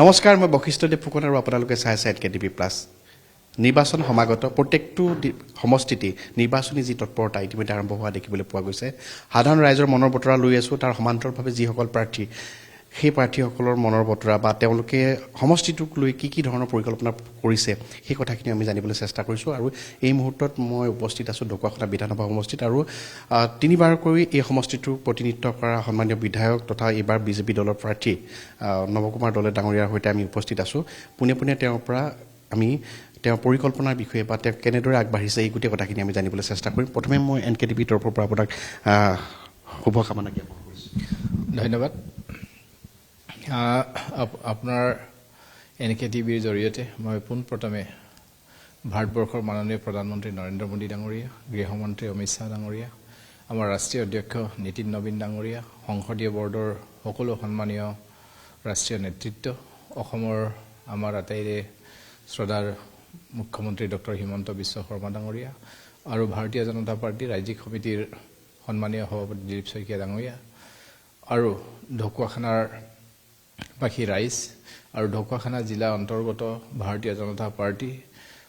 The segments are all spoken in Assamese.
নমস্কাৰ মই বশিষ্ঠদেৱ ফুকন আৰু আপোনালোকে চাই কেটিভি প্লাছ নিৰ্বাচন সমাগত প্ৰত্যেকটো সমষ্টিতি নিৰ্বাচনী যি তৎপৰতা ইতিমধ্যে আৰম্ভ হোৱা দেখিবলৈ পোৱা গৈছে সাধাৰণ ৰাইজৰ মনৰ বতৰা লৈ আছো তাৰ সমান্তৰালভাৱে যিসকল প্ৰাৰ্থী সেই প্ৰাৰ্থীসকলৰ মনৰ বতৰা বা তেওঁলোকে সমষ্টিটোক লৈ কি ধৰণৰ পৰিকল্পনা কৰিছে সেই কথাখিনি আমি জানিবলৈ চেষ্টা কৰিছো আৰু এই মুহূৰ্তত মই উপস্থিত আছো ঢকুৱাখানা বিধানসভা সমষ্টিত আৰু তিনিবাৰকৈ এই সমষ্টিটোৰ প্ৰতিনিধিত্ব কৰা সন্মানীয় বিধায়ক তথা এইবাৰ বিজেপি দলৰ প্ৰাৰ্থী নৱকুমাৰ দলে ডাঙৰীয়াৰ সৈতে আমি উপস্থিত আছো পুনে তেওঁৰ পৰা আমি তেওঁৰ পৰিকল্পনাৰ বিষয়ে বা তেওঁ কেনেদৰে আগবাঢ়িছে এই গোটেই কথাখিনি আমি জানিবলৈ চেষ্টা কৰিম প্ৰথমে মই এনকেটিভিৰ তৰফৰ পৰা আপোনাক শুভকামনা জ্ঞাপন কৰিছো ধন্যবাদ আপোনাৰ এনকেটিভিৰ জৰিয়তে মই পোনপ্ৰথমে ভাৰতবৰ্ষৰ মাননীয় প্ৰধানমন্ত্ৰী নৰেন্দ্ৰ মোদী ডাঙৰীয়া গৃহমন্ত্ৰী অমিত শ্বাহ ডাঙৰীয়া আমাৰ ৰাষ্ট্ৰীয় অধ্যক্ষ নীতিন নবীন ডাঙৰীয়া সংসদীয় বৰ্ডৰ সকলো সন্মানীয় ৰাষ্ট্ৰীয় নেতৃত্ব অসমৰ আমাৰ আটাইৰে শ্ৰদ্ধাৰ মুখ্যমন্ত্ৰী ডক্টৰ হিমন্ত বিশ্ব শৰ্মা ডাঙৰীয়া আৰু ভাৰতীয় জনতা পাৰ্টীৰ ৰাজ্যিক সমিতিৰ সন্মানীয় সভাপতি দিলীপ শইকীয়া ডাঙৰীয়া আৰু ঢকুৱাখানাৰ বাকী ৰাইজ আৰু ঢকুৱাখানা জিলা অন্তৰ্গত ভাৰতীয় জনতা পাৰ্টি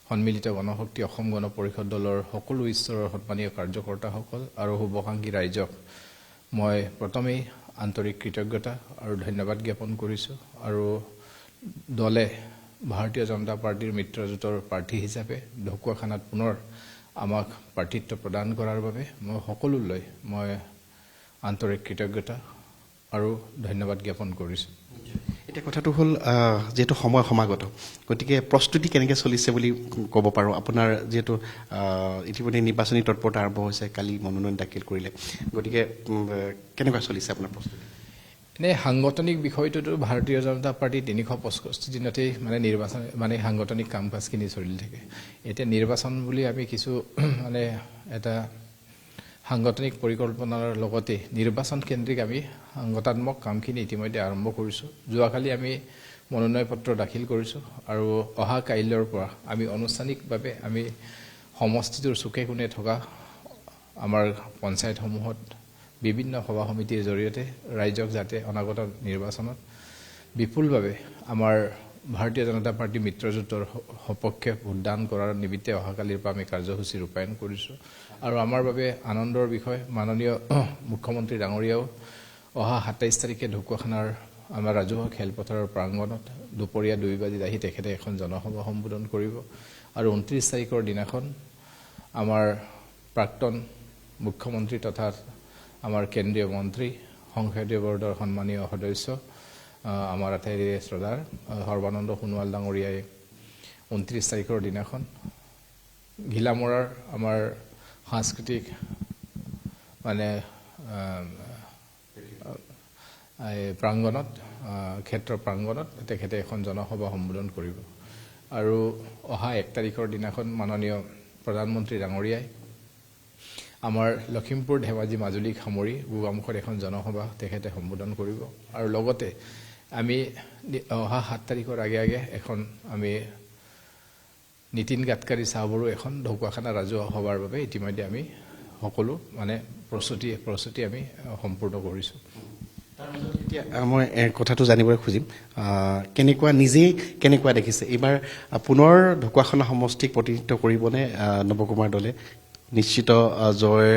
সন্মিলিত গণশক্তি অসম গণ পৰিষদ দলৰ সকলো ঈশ্বৰৰ সন্মানীয় কাৰ্যকৰ্তাসকল আৰু শুভাকাংক্ষী ৰাইজক মই প্ৰথমেই আন্তৰিক কৃতজ্ঞতা আৰু ধন্যবাদ জ্ঞাপন কৰিছোঁ আৰু দলে ভাৰতীয় জনতা পাৰ্টিৰ মিত্ৰজোঁটৰ প্ৰাৰ্থী হিচাপে ঢকুৱাখানাত পুনৰ আমাক প্ৰাৰ্থিত্ব প্ৰদান কৰাৰ বাবে মই সকলোলৈ মই আন্তৰিক কৃতজ্ঞতা আৰু ধন্যবাদ জ্ঞাপন কৰিছোঁ এতিয়া কথাটো হ'ল যেহেতু সময় সমাগত গতিকে প্ৰস্তুতি কেনেকৈ চলিছে বুলি ক'ব পাৰোঁ আপোনাৰ যিহেতু ইতিমধ্যে নিৰ্বাচনী তৎপৰতা আৰম্ভ হৈছে কালি মনোনয়ন দাখিল কৰিলে গতিকে কেনেকুৱা চলিছে আপোনাৰ প্ৰস্তুতি এনেই সাংগঠনিক বিষয়টোতো ভাৰতীয় জনতা পাৰ্টি ৩৬৫ দিনতেই নিৰ্বাচন সাংগঠনিক কাম কাজখিনি চলি থাকে এতিয়া নিৰ্বাচন বুলি আমি কিছু এটা সাংগঠনিক পৰিকল্পনাৰ লগতে নিৰ্বাচন কেন্দ্ৰিক আমি সাংগঠনাত্মক কামখিনি ইতিমধ্যে আৰম্ভ কৰিছোঁ যোৱাকালি আমি মনোনয়ন পত্ৰ দাখিল কৰিছোঁ আৰু অহা কাইলৈৰ পৰা আমি আনুষ্ঠানিকভাৱে আমি সমষ্টিটোৰ চুকে কোণে থকা আমাৰ পঞ্চায়তসমূহত বিভিন্ন সভা সমিতিৰ জৰিয়তে ৰাইজক যাতে অনাগত নিৰ্বাচনত বিপুলভাৱে আমাৰ ভাৰতীয় জনতা পাৰ্টি মিত্ৰজোঁটৰ সপক্ষে ভোটদান কৰাৰ নিমিত্তে অহাকালিৰ পৰা আমি কাৰ্যসূচী ৰূপায়ণ কৰিছোঁ আৰু আমাৰ বাবে আনন্দৰ বিষয় মাননীয় মুখ্যমন্ত্ৰী ডাঙৰীয়াও অহা ২৭ তাৰিখে ঢকুৱাখানাৰ আমাৰ ৰাজহুৱা খেলপথাৰৰ প্ৰাংগণত দুপৰীয়া ২ বজাত আহি তেখেতে এখন জনসভা সম্বোধন কৰিব আৰু ২৯ তাৰিখৰ দিনাখন আমাৰ প্ৰাক্তন মুখ্যমন্ত্ৰী তথা আমাৰ কেন্দ্ৰীয় মন্ত্ৰী সংসদীয় বৰ্ডৰ সন্মানীয় সদস্য আমাৰ আটাইৰে শ্ৰদ্ধাৰ সৰ্বানন্দ সোণোৱাল ডাঙৰীয়াই ২৯ তাৰিখৰ দিনাখন ঘিলামৰাৰ আমাৰ সাংস্কৃতিক প্ৰাংগণত ক্ষেত্ৰ প্ৰাংগণত তেখেতে এখন জনসভা সম্বোধন কৰিব আৰু অহা ১ তাৰিখৰ দিনাখন মাননীয় প্ৰধানমন্ত্ৰী ডাঙৰীয়াই আমাৰ লখিমপুৰ ধেমাজি মাজুলীক সামৰি গোগামুখত এখন জনসভা তেখেতে সম্বোধন কৰিব আৰু লগতে আমি অহা ৭ তাৰিখৰ আগে এখন আমি নীতিন গাডকাৰী চাহাবৰো এখন ঢকুৱাখানা ৰাজহুৱা সভাৰ বাবে ইতিমধ্যে আমি সকলো প্ৰস্তুতি আমি সম্পূৰ্ণ কৰিছোঁ এতিয়া মই কথাটো জানিবলৈ খুজিম কেনেকুৱা দেখিছে এইবাৰ পুনৰ ঢকুৱাখানা সমষ্টিক প্ৰতিনিধিত্ব কৰিবনে নৱকুমাৰ দলে নিশ্চিত জয়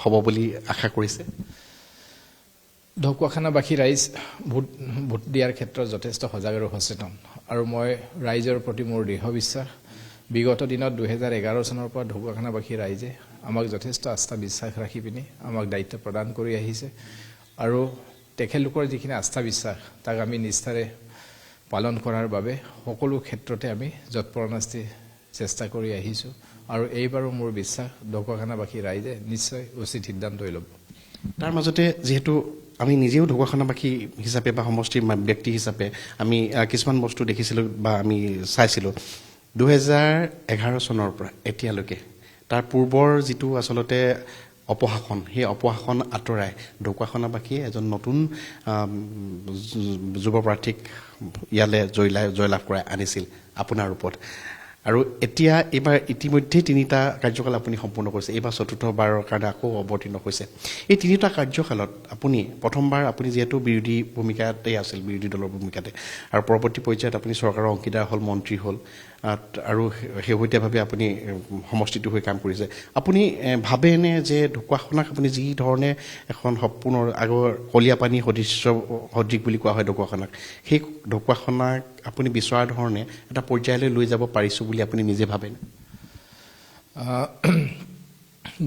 হ'ব বুলি আশা কৰিছে ঢকুৱাখানাবাসী ৰাইজ ভোট দিয়াৰ ক্ষেত্ৰত যথেষ্ট সজাগ আৰু সচেতন আৰু মই ৰাইজৰ প্ৰতি মোৰ দৃঢ় বিশ্বাস বিগত দিনত ২০১১ চনৰ পৰা ঢকুৱাখানাবাসী ৰাইজে আমাক যথেষ্ট আস্থা বিশ্বাস ৰাখি পিনি আমাক দায়িত্ব প্ৰদান কৰি আহিছে আৰু তেখেতলোকৰ যিখিনি আস্থা বিশ্বাস তাক আমি নিষ্ঠাৰে পালন কৰাৰ বাবে সকলো ক্ষেত্ৰতে আমি যৎপৰোনাস্তি চেষ্টা কৰি আহিছোঁ আৰু এইবাৰো মোৰ বিশ্বাস ঢকুৱাখানাবাসী ৰাইজে নিশ্চয় উচিত সিদ্ধান্তই ল'ব তাৰ মাজতে যিহেতু আমি নিজেও ঢকুৱাখানাবাসী হিচাপে বা সমষ্টিৰ ব্যক্তি হিচাপে আমি কিছুমান বস্তু দেখিছিলোঁ বা আমি চাইছিলোঁ ২০১১ চনৰ পৰা এতিয়ালৈকে তাৰ পূৰ্বৰ যিটো আচলতে অপশাসন সেই অপশাসন আঁতৰাই ঢকুৱাখানাবাসীয়ে এজন নতুন যুৱ প্ৰাৰ্থীক ইয়ালৈ জয়লাভ কৰাই আনিছিল আপোনাৰ ওপৰত আৰু এতিয়া এইবাৰ ইতিমধ্যেই 3টা কাৰ্যকাল আপুনি সম্পূৰ্ণ কৰিছে এইবাৰ 4ৰ্থবাৰৰ কাৰণে আকৌ অৱতীৰ্ণ হৈছে এই 3টা কাৰ্যকালত আপুনি প্ৰথমবাৰ আপুনি যিহেতু বিৰোধী ভূমিকাতে আছিল বিৰোধী দলৰ ভূমিকাতে আৰু পৰৱৰ্তী পৰ্যায়ত আপুনি চৰকাৰৰ অংশীদাৰ হ'ল মন্ত্ৰী হ'ল আৰু শেহতীয়াভাৱে আপুনি সমষ্টিটো হৈ কাম কৰিছে আপুনি ভাবেনে যে ঢকুৱাখানাক আপুনি যি ধৰণে এখন সম্পূৰ্ণ আগৰ কলীয়াপানী সদৃশ বুলি কোৱা হয় ঢকুৱাখানাক সেই ঢকুৱাখানাক আপুনি বিচৰা ধৰণে এটা পৰ্যায়লৈ লৈ যাব পাৰিছো বুলি আপুনি নিজে ভাবেনে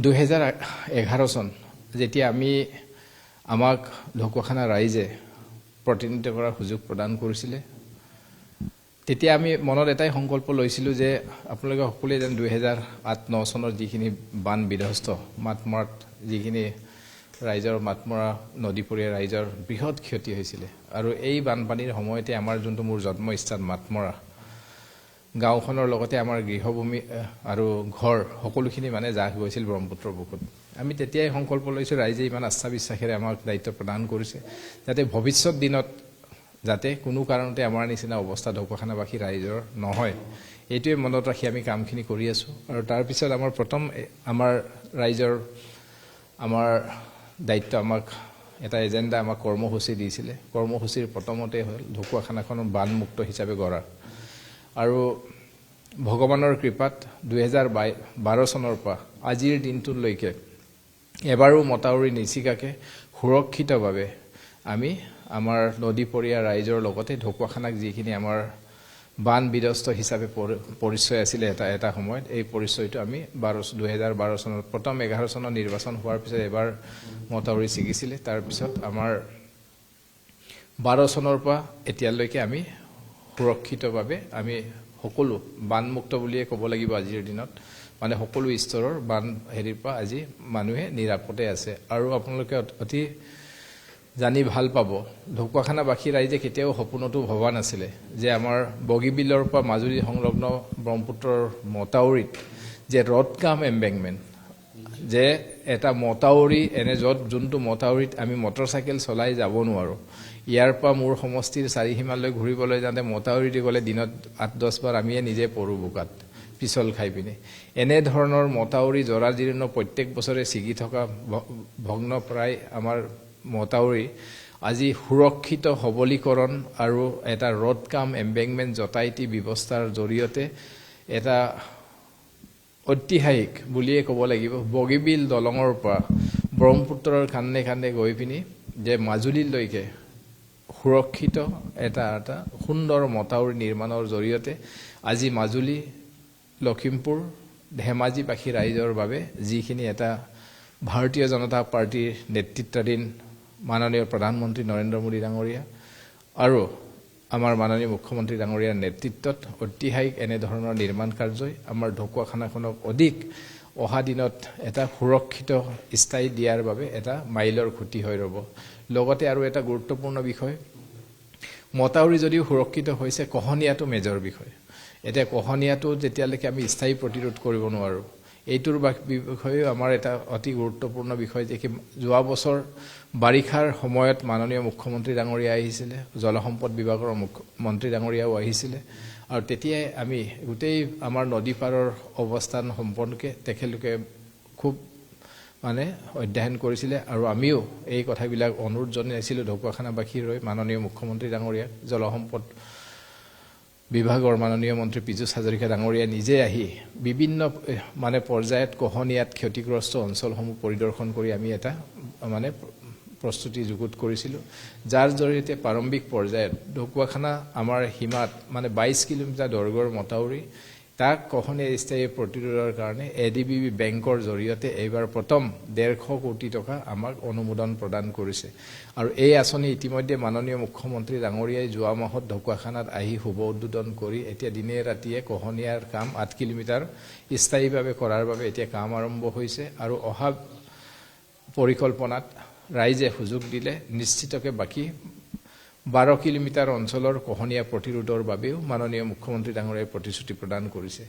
2011 চন যেতিয়া আমাক ঢকুৱাখানা ৰাইজে প্ৰতিনিধিত্ব কৰাৰ সুযোগ প্ৰদান কৰিছিলে তেতিয়া আমি মনত এটাই সংকল্প লৈছিলো যে আপোনালোকে সকলোৱে যেন 2008-9 চনৰ যিখিনি বান বিধ্বস্ত মাতমৰাত যিখিনি ৰাইজৰ মাতমৰা নদীপৰীয়া ৰাইজৰ বৃহৎ ক্ষতি হৈছিলে আৰু এই বানপানীৰ সময়তে আমাৰ যোনটো মোৰ জন্মস্থান মাতমৰা গাঁওখনৰ লগতে আমাৰ গৃহভূমি আৰু ঘৰ সকলোখিনি মানে জাহ গৈছিল ব্ৰহ্মপুত্ৰৰ বুকুত আমি তেতিয়াই সংকল্প লৈছো ৰাইজে ইমান আস্থা বিশ্বাসেৰে আমাক দায়িত্ব প্ৰদান কৰিছে যাতে ভৱিষ্যত দিনত যাতে কোনো কাৰণতে আমাৰ নিচিনা অৱস্থা ঢকুৱাখানাবাসী ৰাইজৰ নহয় এইটোৱে মনত ৰাখি আমি কামখিনি কৰি আছো আৰু তাৰ পিছত আমাৰ প্ৰথম আমাৰ ৰাইজৰ আমাৰ দায়িত্ব আমাক এটা এজেণ্ডা আমাক কৰ্মসূচী দিছিলে কৰ্মসূচীৰ প্ৰথমতে হ'ল ঢকুৱাখানাখন বানমুক্ত হিচাপে গঢ়া আৰু ভগৱানৰ কৃপাত 2012 চনৰ পৰা আজিৰ দিনটোলৈকে এবাৰো মতাউৰি নিচিকাকে সুৰক্ষিতভাৱে আমি আমাৰ নদীপৰীয়া ৰাইজৰ লগতে ঢকুৱাখানাক যিখিনি আমাৰ বান বিধ্বস্ত হিচাপে পৰিচয় আছিলে এটা সময়ত এই পৰিচয়টো আমি 2012 চনৰ প্ৰথম 11 চনৰ নিৰ্বাচন হোৱাৰ পিছত এবাৰ মতাউৰি ছিগিছিলে তাৰ পিছত আমাৰ 12 চনৰ পৰা এতিয়ালৈকে আমি সুৰক্ষিতভাৱে আমি সকলো বানমুক্ত বুলিয়ে ক'ব লাগিব আজিৰ দিনত মানে সকলো স্তৰৰ বান হেৰিৰ পৰা আজি মানুহে নিৰাপদে আছে আৰু আপোনালোকে অতি জানি ভাল পাব ঢকুৱাখানাবাসী ৰাইজে কেতিয়াও সপোনতো ভবা নাছিলে যে আমাৰ বগীবিলৰ পৰা মাজুলী সংলগ্ন ব্ৰহ্মপুত্ৰৰ মতাউৰিত যে ৰড কাম এম্বেংকমেণ্ট যে এটা মতাউৰি এনে যোনটো মতাউৰিত আমি মটৰচাইকেল চলাই যাব নোৱাৰো ইয়াৰ পৰা মোৰ সমষ্টিৰ চাৰিসীমালৈ ঘূৰিবলৈ যাওঁতে মতাউৰি দি গ'লে দিনত 8-10 বাৰ আমিয়ে নিজে পৰো বোকাত পিছল খাই পিনে এনে ধৰণৰ মতাউৰি জৰাজীৰ্ণ প্ৰত্যেক বছৰে ছিগি থকা ভগ্ন প্ৰায় আমাৰ মতাউৰি আজি সুৰক্ষিত সবলীকৰণ আৰু এটা ৰড কাম এম্বেংকমেণ্ট জতাইতি ব্যৱস্থাৰ জৰিয়তে এটা ঐতিহাসিক বুলিয়ে ক'ব লাগিব বগীবিল দলঙৰ পৰা ব্ৰহ্মপুত্ৰৰ কাণে কাণে গৈ পিনি যে মাজুলীলৈকে সুৰক্ষিত এটা সুন্দৰ মতাউৰি নিৰ্মাণৰ জৰিয়তে আজি মাজুলী লখিমপুৰ ধেমাজিবাসী ৰাইজৰ বাবে যিখিনি এটা ভাৰতীয় জনতা পাৰ্টিৰ নেতৃত্বাধীন মাননীয় প্ৰধানমন্ত্ৰী নৰেন্দ্ৰ মোদী ডাঙৰীয়া আৰু আমাৰ মাননীয় মুখ্যমন্ত্ৰী ডাঙৰীয়াৰ নেতৃত্বত ঐতিহাসিক এনে ধৰণৰ নিৰ্মাণ কাৰ্যই আমাৰ ঢকুৱাখানাখনক অধিক অহা দিনত এটা সুৰক্ষিত স্থায়ী দিয়াৰ বাবে এটা মাইলৰ খুঁটি হৈ ৰ'ব লগতে আৰু এটা গুৰুত্বপূৰ্ণ বিষয় মতাউৰি যদিও সুৰক্ষিত হৈছে কহনীয়াটো মেজৰ বিষয় এতিয়া কহনীয়াটো যেতিয়ালৈকে আমি স্থায়ী প্ৰতিৰোধ কৰিব নোৱাৰো এইটোৰ বিষয়েও আমাৰ এটা অতি গুৰুত্বপূৰ্ণ বিষয় যে যোৱা বছৰ বাৰিষাৰ সময়ত মাননীয় মুখ্যমন্ত্ৰী ডাঙৰীয়া আহিছিলে জলসম্পদ বিভাগৰ মন্ত্ৰী ডাঙৰীয়াও আহিছিলে আৰু তেতিয়াই আমি গোটেই আমাৰ নদী পাৰৰ অৱস্থান সম্পৰ্কে তেখেতলোকে খুব মানে অধ্যয়ন কৰিছিলে আৰু আমিও এই কথাবিলাক অনুৰোধ জনাইছিলোঁ ঢকুৱাখানাবাসীৰ হৈ মাননীয় মুখ্যমন্ত্ৰী ডাঙৰীয়া জলসম্পদ বিভাগৰ মাননীয় মন্ত্ৰী পীযুষ হাজৰিকা ডাঙৰীয়া নিজে আহি বিভিন্ন মানে পৰ্যায়ত কহনীয়াত ক্ষতিগ্ৰস্ত অঞ্চলসমূহ পৰিদৰ্শন কৰি আমি এটা মানে প্ৰস্তুতি যুগুত কৰিছিলোঁ যাৰ জৰিয়তে প্ৰাৰম্ভিক পৰ্যায়ত ঢকুৱাখানা আমাৰ সীমাত মানে 22 কিলোমিটাৰ দৈৰ্ঘ্যৰ মতাউৰি তাক কহনীয়া স্থায়ী প্ৰতিৰোধৰ কাৰণে এডিবি বেংকৰ জৰিয়তে এইবাৰ প্ৰথম 150 কোটি টকা আমাক অনুমোদন প্ৰদান কৰিছে আৰু এই আঁচনি ইতিমধ্যে মাননীয় মুখ্যমন্ত্ৰী ডাঙৰীয়াই যোৱা মাহত ঢকুৱাখানাত আহি শুভ উদ্বোধন কৰি এতিয়া দিনে ৰাতিয়ে কহনীয়াৰ কাম 8 কিলোমিটাৰ স্থায়ীভাৱে কৰাৰ বাবে এতিয়া কাম আৰম্ভ হৈছে আৰু অহা পৰিকল্পনাত ৰাইজে সুযোগ দিলে নিশ্চিতকে বাকি 12 কিলোমিটাৰ অঞ্চলৰ কহনীয়া প্ৰতিৰোধৰ বাবেও মাননীয় মুখ্যমন্ত্ৰী ডাঙৰীয়াই প্ৰতিশ্ৰুতি প্ৰদান কৰিছে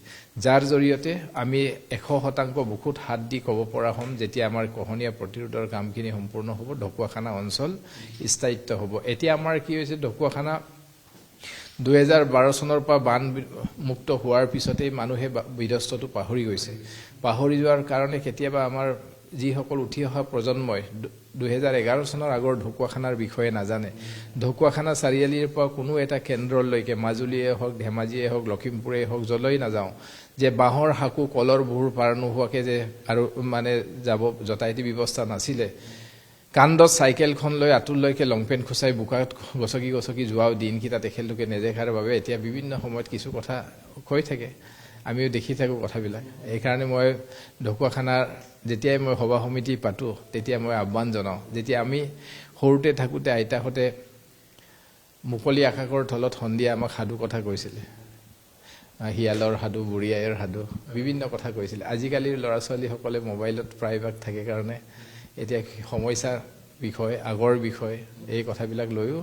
যাৰ জৰিয়তে আমি 100% বুকুত হাত দি ক'ব পৰা হ'ম যেতিয়া আমাৰ কহনীয়া প্ৰতিৰোধৰ কামখিনি সম্পূৰ্ণ হ'ব ঢকুৱাখানা অঞ্চল স্থায়িত্ব হ'ব এতিয়া আমাৰ কি হৈছে ঢকুৱাখানা 2012 চনৰ পৰা বান মুক্ত হোৱাৰ পিছতেই মানুহে বিধ্বস্তটো পাহৰি গৈছে। পাহৰি যোৱাৰ কাৰণে কেতিয়াবা আমাৰ যিসকল উঠি অহা প্ৰজন্মই 2011 চনৰ আগৰ ঢকুৱাখানাৰ বিষয়ে নাজানে। ঢকুৱাখানা চাৰিআলিৰ পৰা কোনো এটা কেন্দ্ৰলৈকে মাজুলীয়ে হওক, ধেমাজিয়ে হওক, লখিমপুৰে হওক, যলৈ নাযাওঁ, যে বাঁহৰ সাঁকো কলৰ ভূৰ পাৰ নোহোৱাকৈ যে আৰু মানে যাব যাতায়াতী ব্যৱস্থা নাছিলে। কাণ্ডত চাইকেলখন লৈ আঁতৰলৈকে লংপেণ্ট খুচাই বোকাত গছকি গছকি যোৱা দিনকেইটা তেখেতলোকে নেদেখাৰ বাবে এতিয়া বিভিন্ন সময়ত কিছু কথা কৈ থাকে, আমিও দেখি থাকোঁ কথাবিলাক। এইকাৰণে মই ঢকুৱাখানাৰ যেতিয়াই মই সভা সমিতি পাতোঁ তেতিয়া মই আহ্বান জনাওঁ, যেতিয়া আমি সৰুতে থাকোঁতে আইতাহঁতে মুকলি আকাশৰ তলত সন্ধিয়া আমাক সাধু কথা কৈছিলে, শিয়ালৰ সাধু, বুঢ়ী আইৰ সাধু, বিভিন্ন কথা কৈছিলে। আজিকালিৰ ল'ৰা ছোৱালীসকলে মোবাইলত প্ৰায়ভাগ থাকে কাৰণে এতিয়া সমস্যাৰ বিষয়, আগৰ বিষয়, এই কথাবিলাক লৈও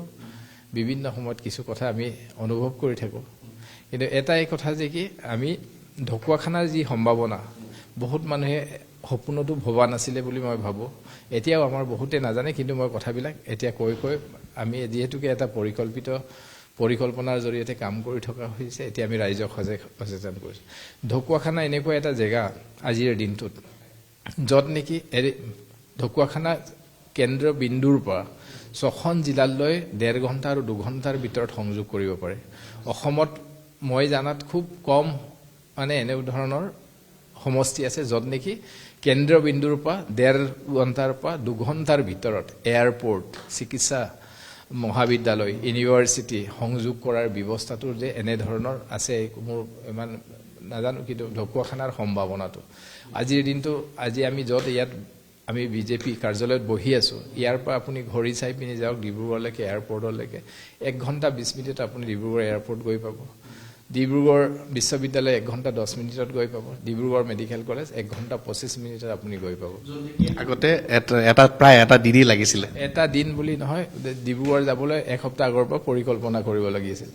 বিভিন্ন সময়ত কিছু কথা আমি অনুভৱ কৰি থাকোঁ। কিন্তু এটাই কথা যে কি, আমি ঢকুৱাখানাৰ যি সম্ভাৱনা বহুত মানুহে সপোনতো ভবা নাছিলে বুলি মই ভাবোঁ। এতিয়াও আমাৰ বহুতে নাজানে, কিন্তু মই কথাবিলাক এতিয়া কৈ আমি যিহেতুকে এটা পৰিকল্পনাৰ জৰিয়তে কাম কৰি থকা হৈছে, এতিয়া আমি ৰাইজক সচেতন কৰিছোঁ। ঢকুৱাখানা এনেকুৱা এটা জেগা আজিৰ দিনটোত য'ত নেকি ঢকুৱাখানা কেন্দ্ৰ বিন্দুৰ পৰা 6খন জিলালৈ 1.5 ঘণ্টা আৰু 2 ঘণ্টাৰ ভিতৰত সংযোগ কৰিব পাৰে। অসমত মই জানাত খুব কম মানে এনে ধৰণৰ সমষ্টি আছে য'ত নেকি কেন্দ্ৰ বিন্দুৰ পৰা 1.5 ঘণ্টাৰ পৰা 2 ঘণ্টাৰ ভিতৰত এয়াৰপৰ্ট, চিকিৎসা মহাবিদ্যালয়, ইউনিভাৰ্চিটি সংযোগ কৰাৰ ব্যৱস্থাটো যে এনেধৰণৰ আছে, মোৰ ইমান নাজানো, কিন্তু ঢকুৱাখানাৰ সম্ভাৱনাটো আজিৰ দিনটো, আজি আমি য'ত ইয়াত আমি বিজেপি কাৰ্যালয়ত বহি আছোঁ, ইয়াৰ পৰা আপুনি ঘড়ী চাই পিনি যাওক ডিব্ৰুগড়লৈকে, এয়াৰপৰ্টলৈকে 1 ঘণ্টা 20 মিনিটত আপুনি ডিব্ৰুগড় এয়াৰপৰ্ট গৈ পাব। ডিব্ৰুগড় বিশ্ববিদ্যালয় 1 ঘণ্টা 10 মিনিটত গৈ পাব। ডিব্ৰুগড় মেডিকেল কলেজ 1 ঘণ্টা 25 মিনিটত আপুনি গৈ পাব। আগতে প্ৰায় এটা দিনই লাগিছিলে। এটা দিন বুলি নহয়, ডিব্ৰুগড় যাবলৈ 1 সপ্তাহ আগৰ পৰা পৰিকল্পনা কৰিব লাগিছিল।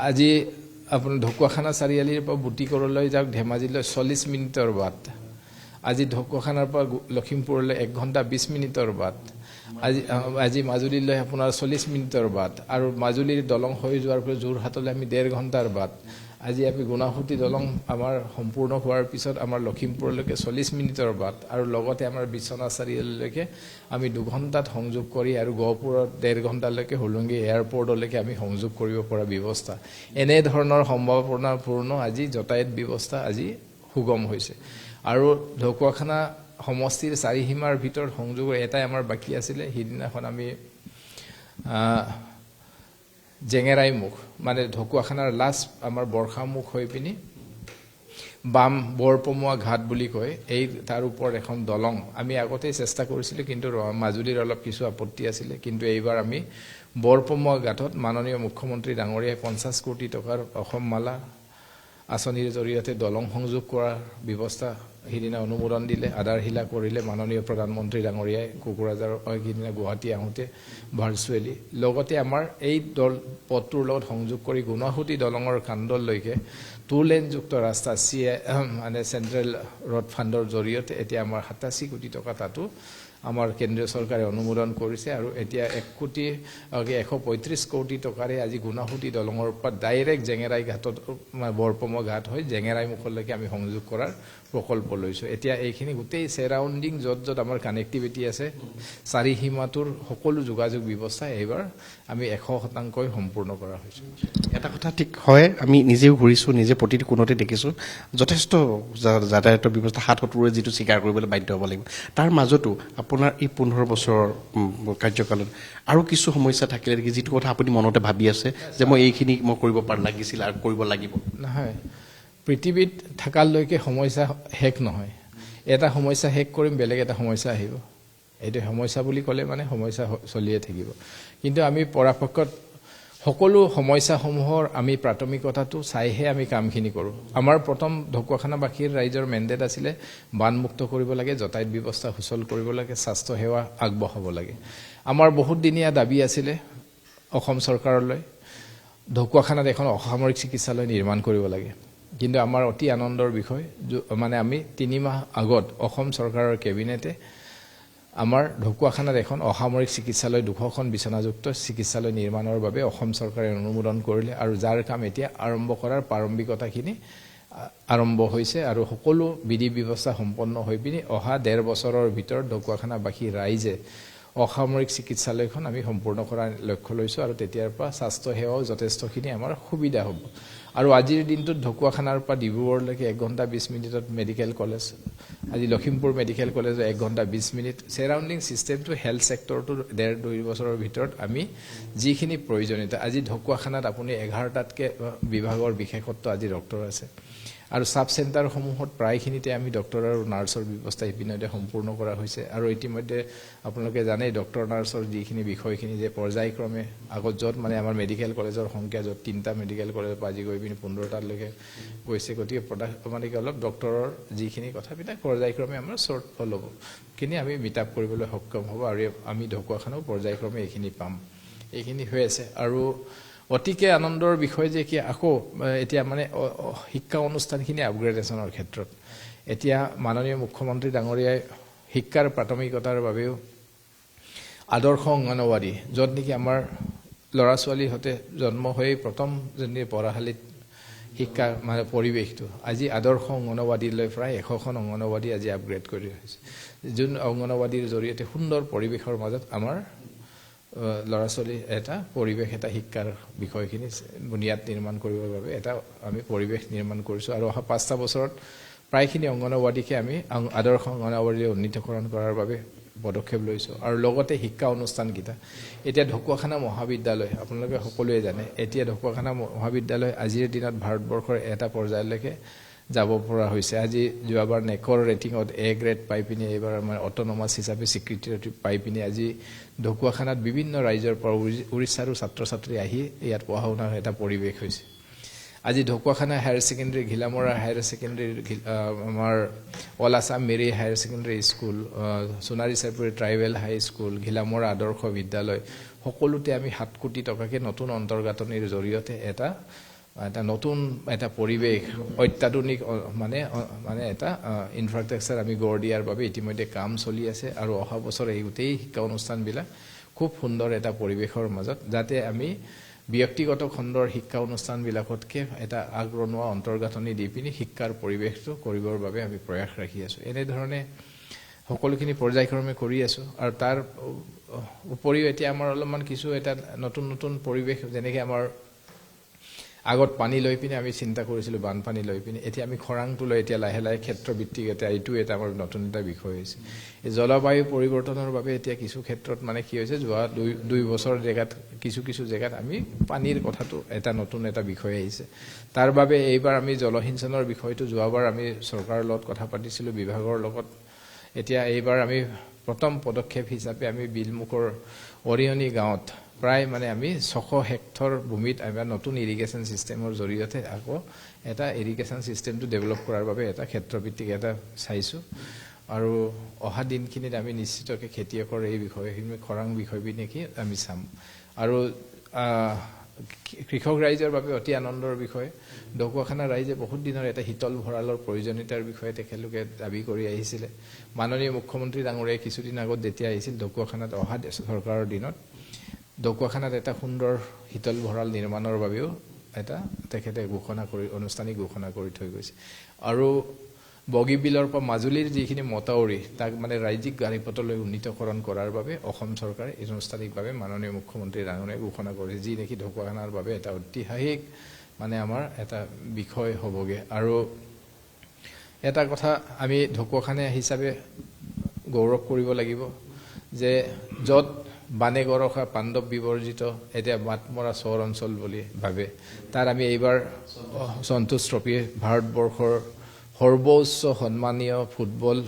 আজি আপোনাৰ ঢকুৱাখানা চাৰিআলিৰ পৰা বুটিকৰলৈ যাওক, ধেমাজিলৈ 40 মিনিটৰ বাট। আজি ঢকুৱাখানাৰ পৰা লখিমপুৰলৈ 1 ঘণ্টা 20 মিনিটৰ বাট। আজি মাজুলীলৈ আপোনাৰ 40 মিনিটৰ বাট, আৰু মাজুলীৰ দলং হৈ যোৱাৰ পিছত যোৰহাটলৈ আমি 1.5 ঘণ্টাৰ বাট। আজি আমি গুণাসুতি দলং আমাৰ সম্পূৰ্ণ হোৱাৰ পিছত আমাৰ লখিমপুৰলৈকে 40 মিনিটৰ বাট, আৰু লগতে আমাৰ বিশ্বনাথ চাৰিআলিলৈকে আমি 2 ঘণ্টাত সংযোগ কৰি, আৰু গহপুৰত 1.5 ঘণ্টালৈকে হোলংগি এয়াৰপৰ্টলৈকে আমি সংযোগ কৰিব পৰা ব্যৱস্থা। এনেধৰণৰ সম্ভাৱনাপূৰ্ণ আজি যাতায়াত ব্যৱস্থা আজি সুগম হৈছে। আৰু ঢকুৱাখানা সমষ্টিৰ 4 সীমাৰ ভিতৰত সংযোগৰ এটাই আমাৰ বাকী আছিলে, সিদিনাখন আমি জেঙেৰাই মুখ, মানে ঢকুৱাখানাৰ লাষ্ট আমাৰ বৰ্ষামুখ হৈ পিনি বাম বৰপমুৱা ঘাট বুলি কয়, তাৰ ওপৰত এখন দলং আমি আগতেই চেষ্টা কৰিছিলোঁ, কিন্তু মাজুলীৰ অলপ কিছু আপত্তি আছিলে। কিন্তু এইবাৰ আমি বৰপমুৱা ঘাটত মাননীয় মুখ্যমন্ত্ৰী ডাঙৰীয়াই 50 কোটি টকাৰ অসম মালা আঁচনিৰ জৰিয়তে দলং সংযোগ কৰাৰ ব্যৱস্থা সিদিনা অনুমোদন দিলে, আধাৰশিলা কৰিলে মাননীয় প্ৰধানমন্ত্ৰী ডাঙৰীয়াই কোকৰাঝাৰৰ সিদিনা গুৱাহাটী আহোঁতে ভাৰ্চুৱেলি। লগতে আমাৰ এই পথটোৰ লগত সংযোগ কৰি গুণাসুতি দলঙৰ কাণ্ডলৈকে 2 লেনযুক্ত ৰাস্তা মানে চেণ্ট্ৰেল ৰড ফাণ্ডৰ জৰিয়তে এতিয়া আমাৰ 87 কোটি টকা তাতো আমাৰ কেন্দ্ৰীয় চৰকাৰে অনুমোদন কৰিছে। আৰু এতিয়া 135 কোটি টকাৰে আজি গুণাসুতি দলঙৰ পৰা ডাইৰেক্ট জেঙেৰাই ঘাটত বৰপমুৱা ঘাট হৈ জেঙেৰাই মুখলৈকে আমি সংযোগ কৰাৰ প্ৰকল্প লৈছোঁ। এতিয়া এইখিনি গোটেই চেৰাউণ্ডিং য'ত আমাৰ কানেক্টিভিটি আছে, 4 সীমাটোৰ সকলো যোগাযোগ ব্যৱস্থা এইবাৰ আমি 100% সম্পূৰ্ণ কৰা হৈছে। এটা কথা ঠিক হয়, আমি নিজেও ঘূৰিছোঁ, নিজে প্ৰতিটো কোণতে দেখিছোঁ যথেষ্ট যাতায়াতৰ ব্যৱস্থা হাতৰে যিটো স্বীকাৰ কৰিবলৈ বাধ্য হ'ব লাগিব। তাৰ মাজতো আপোনাৰ এই 15 বছৰৰ কাৰ্যকালত আৰু কিছু সমস্যা থাকিলে নেকি, যিটো কথা আপুনি মনতে ভাবি আছে যে মই এইখিনি মই কৰিব লাগিছিল আৰু কৰিব লাগিব? নহয়, পৃথিৱীত থকালৈকে সমস্যা শেষ নহয়। এটা সমস্যা শেষ কৰিম, বেলেগ এটা সমস্যা আহিব। এইটো সমস্যা বুলি ক'লে মানে সমস্যা চলিয়ে থাকিব। কিন্তু আমি পৰাপক্ষত সকলো সমস্যাসমূহৰ আমি প্ৰাথমিকতাটো চাইহে আমি কামখিনি কৰোঁ। আমাৰ প্ৰথম ঢকুৱাখানাবাসীৰ ৰাইজৰ মেণ্ডেট আছিলে বানমুক্ত কৰিব লাগে, যাতায়াত ব্যৱস্থা সুচল কৰিব লাগে, স্বাস্থ্যসেৱা আগবঢ়াব লাগে। আমাৰ বহুত দিনীয়া দাবী আছিলে অসম চৰকাৰলৈ, ঢকুৱাখানাত এখন অসামৰিক চিকিৎসালয় নিৰ্মাণ কৰিব লাগে। কিন্তু আমাৰ অতি আনন্দৰ বিষয়, মানে আমি 3 মাহ আগত অসম চৰকাৰৰ কেবিনেটে আমাৰ ঢকুৱাখানাত এখন অসামৰিক চিকিৎসালয় 200খন বিচনাযুক্ত চিকিৎসালয় নিৰ্মাণৰ বাবে অসম চৰকাৰে অনুমোদন কৰিলে আৰু যাৰ কাম এতিয়া আৰম্ভ কৰাৰ প্ৰাৰম্ভিকতাখিনি আৰম্ভ হৈছে আৰু সকলো বিধি ব্যৱস্থা সম্পন্ন হৈ পিনি অহা 1.5 বছৰৰ ভিতৰত ঢকুৱাখানাবাসী ৰাইজে অসামৰিক চিকিৎসালয়খন আমি সম্পূৰ্ণ কৰাৰ লক্ষ্য লৈছোঁ আৰু তেতিয়াৰ পৰা স্বাস্থ্য সেৱাও যথেষ্টখিনি আমাৰ সুবিধা হ'ব আৰু আজিৰ দিনটোত ঢকুৱাখানাৰ পৰা ডিব্ৰুগড়লৈকে 1 ঘণ্টা 20 মিনিটত মেডিকেল কলেজ আজি লখিমপুৰ মেডিকেল কলেজত 1 ঘণ্টা 20 মিনিট সাৰাউণ্ডিং সিস্টেমটো হেলথ সেক্টৰটো 1.5-2 বছৰৰ ভিতৰত আমি যিখিনি প্ৰয়োজনীয়তা আজি ঢকুৱাখানাত আপুনি 11টাতকৈ বিভাগৰ বিশেষত্ব আজি ডক্টৰ আছে আৰু সাব সেন্টাৰসমূহত প্ৰায়খিনিতে আমি ডক্টৰ আৰু নাৰ্ছৰ ব্যৱস্থা ইপিনতে সম্পূৰ্ণ কৰা হৈছে আৰু ইতিমধ্যে আপোনালোকে জানে ডক্টৰ নাৰ্ছৰ যিখিনি বিষয়খিনি যে পৰ্যায়ক্ৰমে আগত য'ত মানে আমাৰ মেডিকেল কলেজৰ সংখ্যা য'ত 3টা মেডিকেল কলেজ আজি গৈ পিনি 15টালৈকে গৈছে গতিকে মানে অলপ ডক্টৰৰ যিখিনি কথাবিলাক পৰ্যায়ক্ৰমে আমাৰ শ্বৰ্ট ফল হ'ব কিন্তু আমি মিট আপ কৰিবলৈ সক্ষম হ'ব আৰু আমি ঢকুৱাখানাও পৰ্যায়ক্ৰমে এইখিনি পাম এইখিনি হৈ আছে আৰু অতিকে আনন্দৰ বিষয় যে কি আকৌ এতিয়া মানে শিক্ষা অনুষ্ঠানখিনি আপগ্ৰেডেশ্যনৰ ক্ষেত্ৰত এতিয়া মাননীয় মুখ্যমন্ত্ৰী ডাঙৰীয়াই শিক্ষাৰ প্ৰাথমিকতাৰ বাবেও আদৰ্শ অংগনৱাড়ী য'ত নেকি আমাৰ ল'ৰা ছোৱালীৰ সৈতে জন্ম হৈ প্ৰথম শ্ৰেণীৰ পঢ়াশালীত শিক্ষা মানে পৰিৱেশটো আজি আদৰ্শ অংগনৱাড়ীলৈ প্ৰায় 100খন অংগনৱাড়ী আজি আপগ্ৰেড কৰি হৈছে যোন অংগনৱাড়ীৰ জৰিয়তে সুন্দৰ পৰিৱেশৰ মাজত আমাৰ ল'ৰা ছোৱালীৰ এটা পৰিৱেশ এটা শিক্ষাৰ বিষয়খিনি বুনিয়াদ নিৰ্মাণ কৰিবৰ বাবে এটা আমি পৰিৱেশ নিৰ্মাণ কৰিছোঁ আৰু অহা 5টা বছৰত প্ৰায়খিনি অংগনৱাড়ীকে আমি আদৰ্শ অংগনৱাড়ীলৈ উন্নীতকৰণ কৰাৰ বাবে পদক্ষেপ লৈছোঁ আৰু লগতে শিক্ষা অনুষ্ঠানকেইটা এতিয়া ঢকুৱাখানা মহাবিদ্যালয় আপোনালোকে সকলোৱে জানে এতিয়া ঢকুৱাখানা মহাবিদ্যালয় আজিৰ দিনত ভাৰতবৰ্ষৰ এটা পৰ্যায়লৈকে যাব পৰা হৈছে আজি যোৱাবাৰ নেকৰ ৰেটিঙত A গ্ৰেড পাই পিনি এইবাৰ আমাৰ অট'নমাছ হিচাপে স্বীকৃতি পাই পিনি আজি ঢকুৱাখানাত বিভিন্ন ৰাজ্যৰ পৰা উৰিষ্যাৰো ছাত্ৰ ছাত্ৰী আহি ইয়াত পঢ়া শুনাৰ এটা পৰিৱেশ হৈছে আজি Dhakuwakhana higher secondary Ghilamara higher secondary আমাৰ all Assam Mary higher secondary school Sonari Chaipuri tribal high school Ghilamara Adarsha Vidyalaya সকলোতে আমি 7 কোটি টকাকৈ নতুন অন্তৰ্গাঁথনিৰ জৰিয়তে এটা নতুন এটা পৰিৱেশ অত্যাধুনিক মানে এটা ইনফ্ৰাষ্ট্ৰাকচাৰ আমি গঢ় দিয়াৰ বাবে ইতিমধ্যে কাম চলি আছে আৰু অহা বছৰ এই গোটেই শিক্ষা অনুষ্ঠানবিলাক খুব সুন্দৰ এটা পৰিৱেশৰ মাজত যাতে আমি ব্যক্তিগত খণ্ডৰ শিক্ষা অনুষ্ঠানবিলাকতকৈ এটা আগৰণুৱা অন্তৰ্গাঁথনি দি পিনি শিক্ষাৰ পৰিৱেশটো কৰিবৰ বাবে আমি প্ৰয়াস ৰাখি আছোঁ এনেধৰণে সকলোখিনি পৰ্যায়ক্ৰমে কৰি আছোঁ আৰু তাৰ উপৰিও এতিয়া আমাৰ অলপমান কিছু এটা নতুন নতুন পৰিৱেশ যেনেকৈ আমাৰ আগত পানী লৈ পিনে আমি চিন্তা কৰিছিলোঁ বানপানী লৈ পিনে এতিয়া আমি খৰাংটো লৈ এতিয়া লাহে লাহে ক্ষেত্ৰভিত্তিক এইটো এটা আমাৰ নতুন এটা বিষয় হৈছে এই জলবায়ু পৰিৱৰ্তনৰ বাবে এতিয়া কিছু ক্ষেত্ৰত মানে কি হৈছে যোৱা 2 বছৰ জেগাত কিছু জেগাত আমি পানীৰ কথাটো এটা নতুন এটা বিষয় আহিছে তাৰ বাবে এইবাৰ আমি জলসিঞ্চনৰ বিষয়টো যোৱাবাৰ আমি চৰকাৰৰ লগত কথা পাতিছিলোঁ বিভাগৰ লগত এতিয়া এইবাৰ আমি প্ৰথম পদক্ষেপ হিচাপে আমি বিলমুখৰ অৰিয়নি গাঁৱত প্ৰায় মানে আমি 600 হেক্টৰ ভূমিত আমি নতুন ইৰিগেশ্যন সিস্টেমৰ জৰিয়তে আকৌ এটা ইৰিগেশ্যন সিস্টেমটো ডেভেলপ কৰাৰ বাবে এটা ক্ষেত্ৰভিত্তিক এটা চাইছোঁ আৰু অহা দিনখিনিত আমি নিশ্চিতকৈ খেতিয়কৰ এই বিষয়খিনি খৰাং বিষয়খিনিকে আমি চাম আৰু কৃষক ৰাইজৰ বাবে অতি আনন্দৰ বিষয় ঢকুৱাখানা ৰাইজে বহুত দিনৰ এটা শীতল ভঁৰালৰ প্ৰয়োজনীয়তাৰ বিষয়ে তেখেতলোকে দাবী কৰি আহিছিলে মাননীয় মুখ্যমন্ত্ৰী ডাঙৰীয়াই কিছুদিন আগত যেতিয়া আহিছিল ঢকুৱাখানাত অহা চৰকাৰৰ দিনত ঢকুৱাখানাত এটা সুন্দৰ শীতল ভঁৰাল নিৰ্মাণৰ বাবেও এটা তেখেতে আনুষ্ঠানিক ঘোষণা কৰি থৈ গৈছে আৰু বগীবিলৰ পৰা মাজুলীৰ যিখিনি মতাউৰি তাক মানে ৰাজ্যিক গাড়ীপথলৈ উন্নীতকৰণ কৰাৰ বাবে অসম চৰকাৰে আনুষ্ঠানিকভাৱে মাননীয় মুখ্যমন্ত্ৰী ডাঙৰীয়াই ঘোষণা কৰিছে যি নেকি ঢকুৱাখানাৰ বাবে এটা ঐতিহাসিক মানে আমাৰ এটা বিষয় হ'বগে আৰু এটা কথা আমি ঢকুৱাখানা হিচাপে গৌৰৱ কৰিব লাগিব যে য'ত বানে গৰখা পাণ্ডৱ বিবৰ্জিত এতিয়া মাতমৰা চহৰ অঞ্চল বুলি ভাবে তাৰ আমি এইবাৰ সন্তোষ ট্ৰফী ভাৰতবৰ্ষৰ সৰ্বোচ্চ সন্মানীয় ফুটবল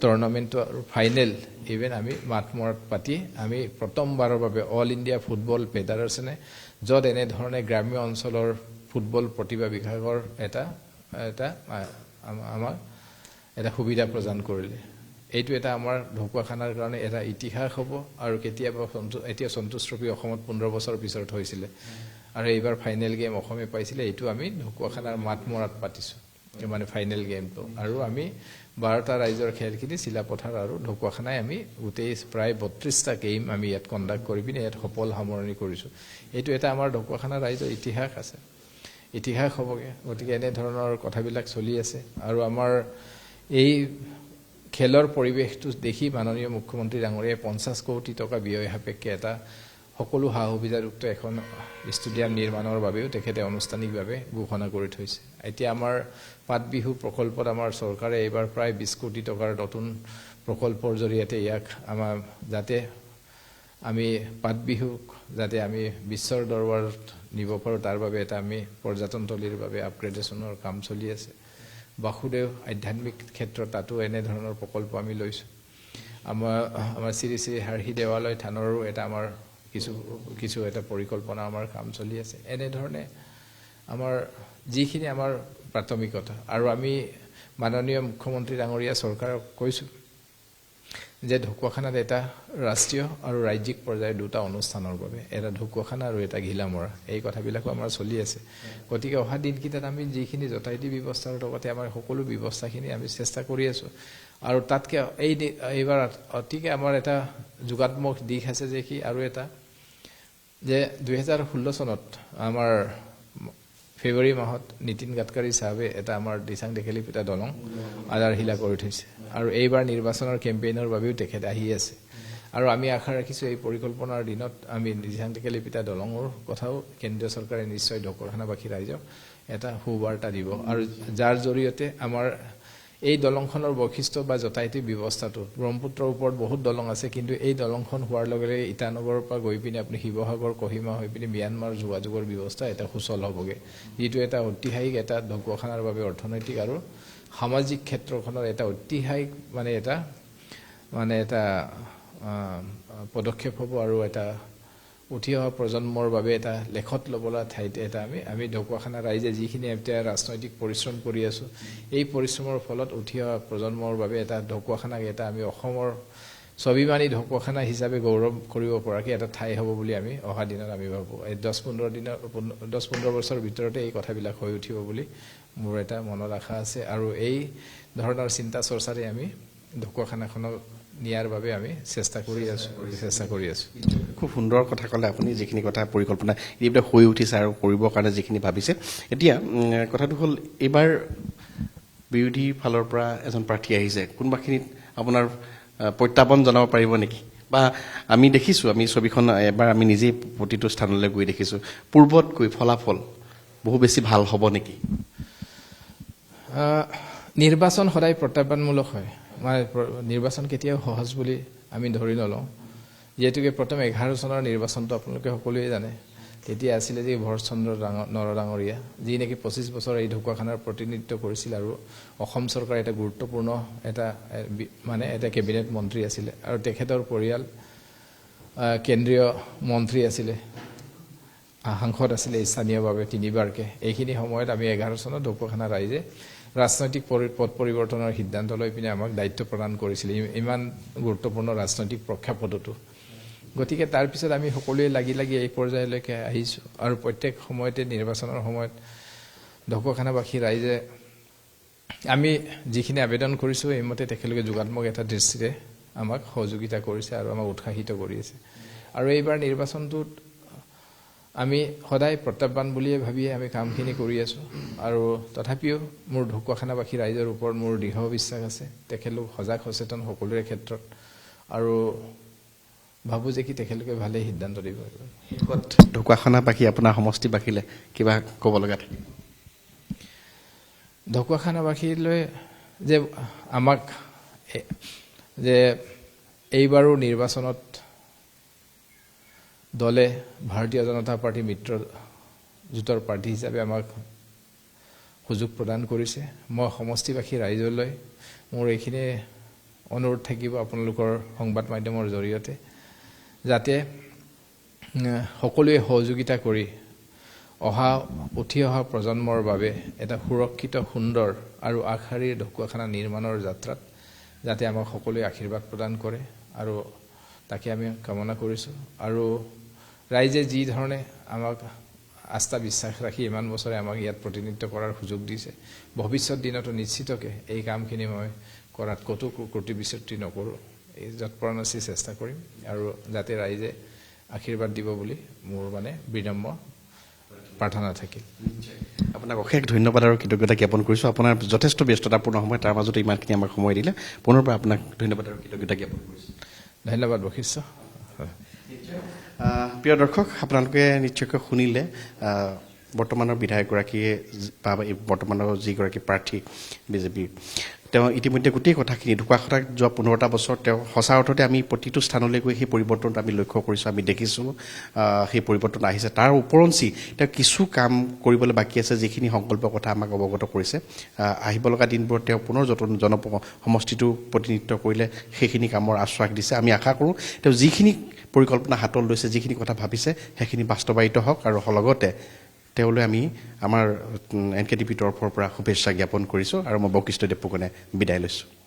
টুৰ্ণামেণ্টৰ ফাইনেল ইভেন আমি মাতমৰাত পাতি আমি প্ৰথমবাৰৰ বাবে অল ইণ্ডিয়া ফুটবল ফেডাৰেশ্যনে য'ত এনেধৰণে গ্ৰাম্য অঞ্চলৰ ফুটবল প্ৰতিভা বিকাশৰ এটা আমাক এটা সুবিধা প্ৰদান কৰিলে এইটো এটা আমাৰ ঢকুৱাখানাৰ কাৰণে এটা ইতিহাস হ'ব আৰু কেতিয়াবা এতিয়া সন্তোষ ট্ৰফী অসমত 15 বছৰ পিছত হৈছিলে আৰু এইবাৰ ফাইনেল গেম অসমে পাইছিলে এইটো আমি ঢকুৱাখানাৰ মাতমৰাত পাতিছোঁ মানে ফাইনেল গেমটো আৰু আমি 12টা ৰাইজৰ খেলখিনি চিলাপথাৰ আৰু ঢকুৱাখানাই আমি গোটেই প্ৰায় 32টা গেম আমি ইয়াত কণ্ডাক্ট কৰি পিনে ইয়াত সফল সামৰণি কৰিছোঁ এইটো এটা আমাৰ ঢকুৱাখানা ৰাইজৰ ইতিহাস আছে ইতিহাস হ'বগে গতিকে এনেধৰণৰ কথাবিলাক চলি আছে আৰু আমাৰ এই খেলৰ পৰিৱেশটো দেখি মাননীয় মুখ্যমন্ত্ৰী ডাঙৰীয়াই 50 কোটি টকা ব্যয় সাপেক্ষে এটা সকলো সা সুবিধাযুক্ত এখন ষ্টেডিয়াম নিৰ্মাণৰ বাবেও তেখেতে আনুষ্ঠানিকভাৱে ঘোষণা কৰি থৈছে এতিয়া আমাৰ পাত বিহু প্ৰকল্পত আমাৰ চৰকাৰে এইবাৰ প্ৰায় 20 কোটি টকাৰ নতুন প্ৰকল্পৰ জৰিয়তে ইয়াক আমাৰ যাতে আমি পাত বিহুক যাতে আমি বিশ্বৰ দৰবাৰত নিব পাৰোঁ তাৰ বাবে এটা আমি পৰ্যটনথলীৰ বাবে আপগ্ৰেডেশ্যনৰ কাম চলি আছে বাসুদেৱ আধ্যাত্মিক ক্ষেত্ৰত তাতো এনেধৰণৰ প্ৰকল্প আমি লৈছোঁ আমাৰ শ্ৰী শ্ৰী হাৰহি দেৱালয় থানৰো এটা আমাৰ কিছু এটা পৰিকল্পনা আমাৰ কাম চলি আছে এনেধৰণে আমাৰ যিখিনি আমাৰ প্ৰাথমিকতা আৰু আমি মাননীয় মুখ্যমন্ত্ৰী ডাঙৰীয়া চৰকাৰক কৈছোঁ যে ঢকুৱাখানাত এটা ৰাষ্ট্ৰীয় আৰু ৰাজ্যিক পৰ্যায়ৰ দুটা অনুষ্ঠানৰ বাবে এটা ঢকুৱাখানা আৰু এটা ঘিলামৰা এই কথাবিলাকো আমাৰ চলি আছে গতিকে অহা দিনকেইটাত আমি যিখিনি যতায়তি ব্যৱস্থাৰ লগতে আমাৰ সকলো ব্যৱস্থাখিনি আমি চেষ্টা কৰি আছোঁ আৰু তাতকৈ এইবাৰ অতিকে আমাৰ এটা যোগাত্মক দিশ আছে যে কি আৰু এটা যে 2016 চনত আমাৰ ফেব্ৰুৱাৰী মাহত নীতিন গাডকাৰী চাহাবে এটা আমাৰ দিচাং টেকেলিপিটা দলং আধাৰশিলা কৰি থৈছে আৰু এইবাৰ নিৰ্বাচনৰ কেম্পেইনৰ বাবেও তেখেত আহি আছে আৰু আমি আশা ৰাখিছোঁ এই পৰিকল্পনাৰ দিনত আমি দিচাং টেকেলিপিটা দলঙৰ কথাও কেন্দ্ৰীয় চৰকাৰে নিশ্চয় ঢকুৱাখানাবাসী ৰাইজক এটা সুবাৰ্তা দিব আৰু যাৰ জৰিয়তে আমাৰ এই দলংখনৰ বৈশিষ্ট্য বা যতায়তি ব্যৱস্থাটো ব্ৰহ্মপুত্ৰৰ ওপৰত বহুত দলং আছে কিন্তু এই দলংখন হোৱাৰ লগে লগে ইটানগৰৰ পৰা গৈ পিনে আপুনি শিৱসাগৰ কহিমা হৈ পিনে ম্যানমাৰ যোগাযোগৰ ব্যৱস্থা এটা সুচল হ'বগৈ যিটো এটা ঐতিহাসিক এটা ঢকুৱাখানাৰ বাবে অৰ্থনৈতিক আৰু সামাজিক ক্ষেত্ৰখনৰ এটা ঐতিহাসিক মানে এটা পদক্ষেপ হ'ব আৰু এটা উঠি অহা প্ৰজন্মৰ বাবে এটা লেখত ল'বলা ঠাইত এটা আমি ঢকুৱাখানা ৰাইজে যিখিনি এতিয়া ৰাজনৈতিক পৰিশ্ৰম কৰি আছোঁ এই পৰিশ্ৰমৰ ফলত উঠি অহা প্ৰজন্মৰ বাবে এটা ঢকুৱাখানাক এটা আমি অসমৰ স্বাভিমানী ঢকুৱাখানা হিচাপে গৌৰৱ কৰিব পৰাকৈ এটা ঠাই হ'ব বুলি আমি অহা দিনত আমি ভাবোঁ এই 10-15 বছৰৰ ভিতৰতে এই কথাবিলাক হৈ উঠিব বুলি মোৰ এটা মনত আশা আছে আৰু এই ধৰণৰ চিন্তা চৰ্চাৰে আমি ঢকুৱাখানাখনক নিয়াৰ বাবে আমি চেষ্টা কৰি আছোঁ খুব সুন্দৰ কথা ক'লে আপুনি যিখিনি কথা পৰিকল্পনা এইবিলাক হৈ উঠিছে আৰু কৰিবৰ কাৰণে যিখিনি ভাবিছে এতিয়া কথাটো হ'ল এইবাৰ বিৰোধী ফালৰ পৰা এজন প্ৰাৰ্থী আহিছে কোনোবাখিনিত আপোনাৰ প্ৰত্যাহ্বান জনাব পাৰিব নেকি বা আমি দেখিছোঁ আমি ছবিখন এবাৰ আমি নিজেই প্ৰতিটো স্থানলৈ গৈ দেখিছোঁ পূৰ্বতকৈ ফলাফল বহু বেছি ভাল হ'ব নেকি নিৰ্বাচন সদায় প্ৰত্যাহ্বানমূলক হয় মানে নিৰ্বাচন কেতিয়াও সহজ বুলি আমি ধৰি নলওঁ যিহেতুকে প্ৰথম 11 চনৰ নিৰ্বাচনটো আপোনালোকে সকলোৱে জানে তেতিয়া আছিলে যে ভৰচন্দ্ৰ নৰডাঙৰীয়া যি নেকি 25 বছৰ এই ঢকুৱাখানাৰ প্ৰতিনিধিত্ব কৰিছিল আৰু অসম চৰকাৰৰ এটা গুৰুত্বপূৰ্ণ এটা কেবিনেট মন্ত্ৰী আছিলে আৰু তেখেতৰ পৰিয়াল কেন্দ্ৰীয় মন্ত্ৰী আছিলে সাংসদ আছিলে স্থানীয়ভাৱে 3বাৰকৈ এইখিনি সময়ত আমি 11 চনত ঢকুৱাখানা ৰাইজে ৰাজনৈতিক পথ পৰিৱৰ্তনৰ সিদ্ধান্ত লৈ পিনে আমাক দায়িত্ব প্ৰদান কৰিছিল ইমান গুৰুত্বপূৰ্ণ ৰাজনৈতিক প্ৰেক্ষাপটতো গতিকে তাৰ পিছত আমি সকলোৱে লাগি এই পৰ্যায়লৈকে আহিছোঁ আৰু প্ৰত্যেক সময়তে নিৰ্বাচনৰ সময়ত ঢকুৱাখানাবাসী ৰাইজে আমি যিখিনি আবেদন কৰিছোঁ এইমতে তেখেতলোকে যোগাত্মক এটা দৃষ্টিৰে আমাক সহযোগিতা কৰিছে আৰু আমাক উৎসাহিত কৰি আছে আৰু এইবাৰ নিৰ্বাচনটোত আমি সদায় প্ৰত্যাহ্বান বুলিয়ে ভাবিয়ে আমি কামখিনি কৰি আছোঁ আৰু তথাপিও মোৰ ঢকুৱাখানাবাসী ৰাইজৰ ওপৰত মোৰ দৃঢ় বিশ্বাস আছে তেখেতলোক সজাগ সচেতন সকলোৰে ক্ষেত্ৰত আৰু ভাবোঁ যে কি তেখেতলোকে ভালেই সিদ্ধান্ত দিব ঢকুৱাখানাবাসী আপোনাৰ সমষ্টিবাসীলৈ কিবা ক'ব লগা থাকে ঢকুৱাখানাবাসীলৈ যে আমাক যে এইবাৰো নিৰ্বাচনত দলে ভাৰতীয় জনতা পাৰ্টি মিত্ৰ জোঁটৰ প্ৰাৰ্থী হিচাপে আমাক সুযোগ প্ৰদান কৰিছে মই সমষ্টিবাসী ৰাইজলৈ মোৰ এইখিনি অনুৰোধ থাকিব আপোনালোকৰ সংবাদ মাধ্যমৰ জৰিয়তে যাতে সকলোৱে সহযোগিতা কৰি উঠি অহা প্ৰজন্মৰ বাবে এটা সুৰক্ষিত সুন্দৰ আৰু আগশাৰীৰ ঢকুৱাখানা নিৰ্মাণৰ যাত্ৰাত যাতে আমাক সকলোৱে আশীৰ্বাদ প্ৰদান কৰে আৰু তাকে আমি কামনা কৰিছোঁ আৰু ৰাইজে যি ধৰণে আমাক আস্থা বিশ্বাস ৰাখি ইমান বছৰে আমাক ইয়াত প্ৰতিনিধিত্ব কৰাৰ সুযোগ দিছে ভৱিষ্যত দিনতো নিশ্চিতকে এই কামখিনি মই কৰাত কতো ত্ৰুটি বিচ্যুতি নকৰোঁ এই যৎপৰোনাস্তি চেষ্টা কৰিম আৰু যাতে ৰাইজে আশীৰ্বাদ দিব বুলি মোৰ মানে বিনম্ৰ প্ৰাৰ্থনা থাকিল আপোনাক অশেষ ধন্যবাদ আৰু কৃতজ্ঞতা জ্ঞাপন কৰিছোঁ আপোনাৰ যথেষ্ট ব্যস্ততাপূৰ্ণ সময় তাৰ মাজতে ইমানখিনি আমাক সময় দিলে পুনৰবাৰ আপোনাক ধন্যবাদ আৰু কৃতজ্ঞতা জ্ঞাপন কৰিছোঁ ধন্যবাদ বশিষ্ঠ প্ৰিয় দৰ্শক আপোনালোকে নিশ্চয়কৈ শুনিলে বৰ্তমানৰ বিধায়কগৰাকীয়ে বা বৰ্তমানৰ যিগৰাকী প্ৰাৰ্থী বিজেপিৰ তেওঁ ইতিমধ্যে গোটেই কথাখিনি ঢুকুৱাখনাত যোৱা 15টা বছৰ তেওঁ সঁচা অৰ্থতে আমি প্ৰতিটো স্থানলৈ গৈ সেই পৰিৱৰ্তনটো আমি লক্ষ্য কৰিছোঁ আমি দেখিছোঁ সেই পৰিৱৰ্তন আহিছে তাৰ ওপৰঞ্চি তেওঁ কিছু কাম কৰিবলৈ বাকী আছে যিখিনি সংকল্পৰ কথা আমাক অৱগত কৰিছে আহিব লগা দিনবোৰত তেওঁ পুনৰ সমষ্টিটো প্ৰতিনিধিত্ব কৰিলে সেইখিনি কামৰ আশ্বাস দিছে আমি আশা কৰোঁ তেওঁ যিখিনি পৰিকল্পনা হাতত লৈছে যিখিনি কথা ভাবিছে সেইখিনি বাস্তৱায়িত হওক আৰু লগতে তেওঁলৈ আমি আমাৰ NKTV তৰফৰ পৰা শুভেচ্ছা জ্ঞাপন কৰিছোঁ আৰু মই বশিষ্ঠ দেৱফুকনে বিদায় লৈছোঁ